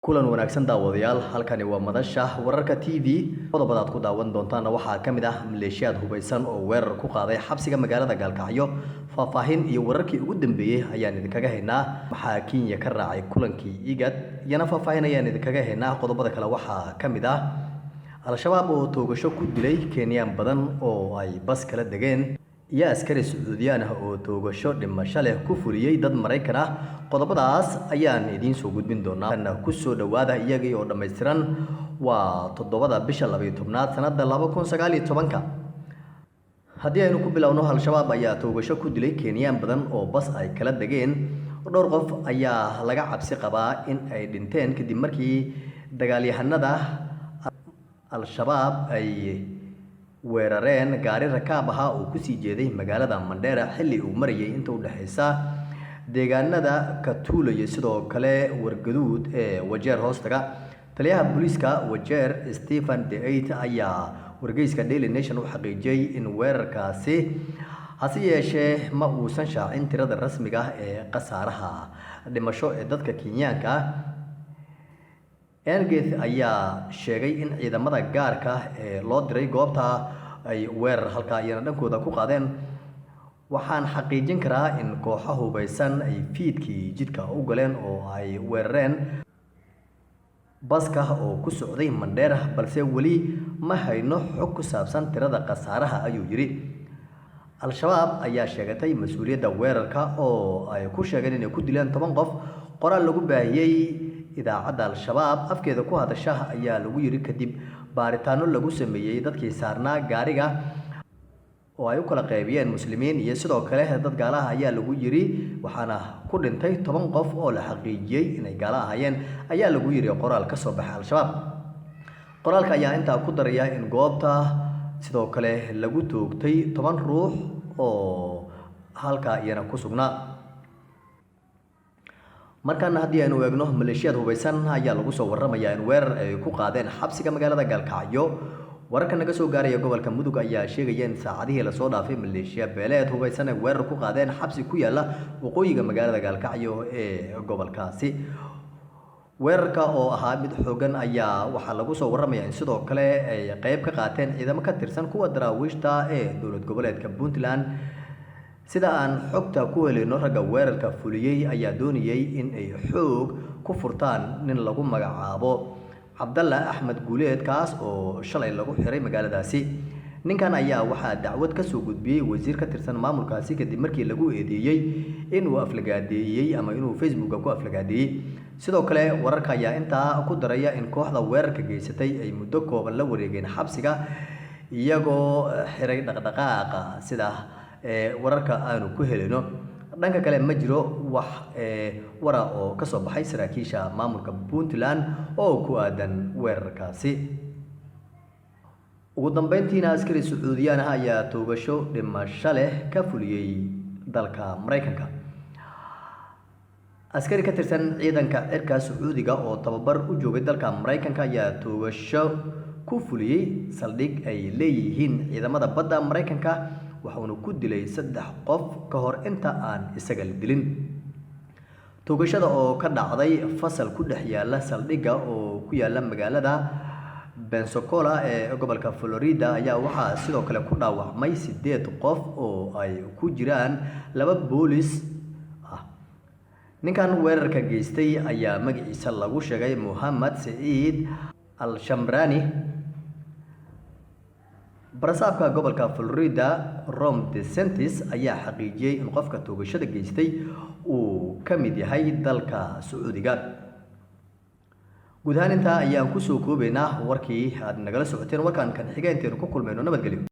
kulan wanaagsan daawadayaal halkani waa madasha wararka TV qodobada aad ku daawan doontaan waxaa kamid ah maleeshiyad hubeysan oo weerar ku qaaday xabsiga magaalada Galkacyo faahfaahin iyo wararkii ugu dambeeyay ayaan idinkaga haynaa waxaa Kenya ka raacay kulankii IGAD yana faahfaahin ayaan idinkaga haynaa qodobada kale waxaa kamid ah Al-Shabaab oo toogasho ku dilay Kenyan badan oo ay bas kala dageen iyo askari Sacuudiyaan ah oo toogasho dhimasho leh ku fuliyay dad Mareykan ah qodobadaas ayaan idin soo gudbin doonaa ku soo dhawaada iyagii oo dhameystiran waa 7 bisha 12 sanada 2019 haddii aynu ku bilowno Al-Shabaab ayaa toogasho ku dilay Kenyan badan oo bas ay kala dageen dhowr qof ayaa laga cabsi qabaa in ay dhinteen kadib markii dagaalyahanada Al-Shabaab ay weerareen gaari rakaab ah oo ku sii jeeday magaalada Mandera xilli uu marayay inta u dhaxaysa deegaanada Katulo iyo sidoo kale wargaduud ee Wajeer hoostaga taliyaha booliska Wajeer Stephen Deit ayaa wargeyska Daily Nation u xaqiijiyay in weerarkaasi hase yeeshee ma uusan shaacin tirada rasmiga ah ee qasaaraha dhimasho ee dadka Kenyaanka Engeth ayaa sheegay in ciidamada gaarka ee loo diray goobta ay weerar halka ayana dhankooda ku qaadeen waxaan xaqiijin karaa in kooxo hubeysan ay fiidkii jidka u galeen oo ay weerareen baska oo ku socday Mandera balse wali ma hayno xog ku saabsan tirada qasaaraha ayuu yiri Al-Shabaab ayaa sheegatay mas'uuliyadda weerarka oo ay ku sheegeen inay ku dileen 10 qof qoraal lagu baahiyay idaacadda Al-Shabaab afkeeda ku hadasha ayaa lagu yiri kadib baaritaano lagu sameeyay dadkii saarnaa gaariga oo ay u kala qaybiyeen muslimiin iyo sidoo kale dad gaalaha ayaa lagu yiri waxaana ku dhintay 10 qof oo la xaqiijiyay inay gaala ahaayeen ayaa lagu yiri qoraal ka soo baxay Al-Shabaab qoraalka ayaa inta ku daraya in goobta sidoo kale lagu toogtay 10 ruux oo halka iyana ku sugnaa markaan haddii aynu eegno maleeshiyad hubeysan ayaa lagu soo waramayaa in weerar ay ku qaadeen xabsiga magaalada Galkacyo wararka naga soo gaaraya gobolka Mudug ayaa sheegaya in saacadihii la soo dhaafay maleeshiya beeleed hubeysan ay weerar ku qaadeen xabsi ku yaala waqooyiga magaalada Galkacyo ee gobolkaasi weerarka oo ahaa mid xooggan ayaa waxaa lagu soo waramayaa in sidoo kale ay qayb ka qaateen ciidamo ka tirsan kuwa daraawiishta ee dowlad goboleedka Puntland sida aan xogta ku helino ragga weerarka fuliyay ayaa doonayay in ay xoog ku furtaan nin lagu magacaabo Cabdalla Axmed Guuleed kaas oo shalay lagu xiray magaaladaasi ninkan ayaa waxaa dacwad ka soo gudbiyay wasiir ka tirsan maamulkaasi kadib markii lagu eedeeyay inuu aflagaadeeyay ama inuu Facebook ku aflagaadeeyay sidoo kale wararka ayaa inta ku daraya in kooxda weerarka geysatay ay muddo kooban la wareegeen xabsiga iyagoo xiray dhaqdhaqaaqa sida wararka aanu ku helino dhanka kale ma jiro wax wara oo ka soo baxay saraakiisha maamulka Puntland oo ku aadan weerarkaasi ugu dambeyntiina askari Sacuudiyaan ah ayaa toogasho dhimasho leh ka fuliyay dalka Mareykanka askari ka tirsan ciidanka cirka Sacuudiga oo tababar u joogay dalka Mareykanka ayaa toogasho ku fuliyay saldhig ay leeyihiin ciidamada badda Mareykanka waxaanu ku dilay 3 qof ka hor inta aan isaga la dilin toogashada oo ka dhacday fasal ku dhex yaala saldhiga oo ku yaala magaalada Pensacola ee gobolka Florida ayaa waxaa sidoo kale ku dhaawacmay 8 qof oo ay ku jiraan 2 boolis ah ninkan weerarka geystay ayaa magaciisa lagu sheegay Mohammed Saeed Al-Shamrani barasaabka gobolka Florida Ron DeSantis ayaa xaqiijiyay in qofka toogashada geystay uu ka mid yahay dalka Sacuudiga guud ahaan inta ayaan ku soo koobaynaa warkii aad nagala socoteen warkan kan xigeenteenu ku kulmayno nabadgelyo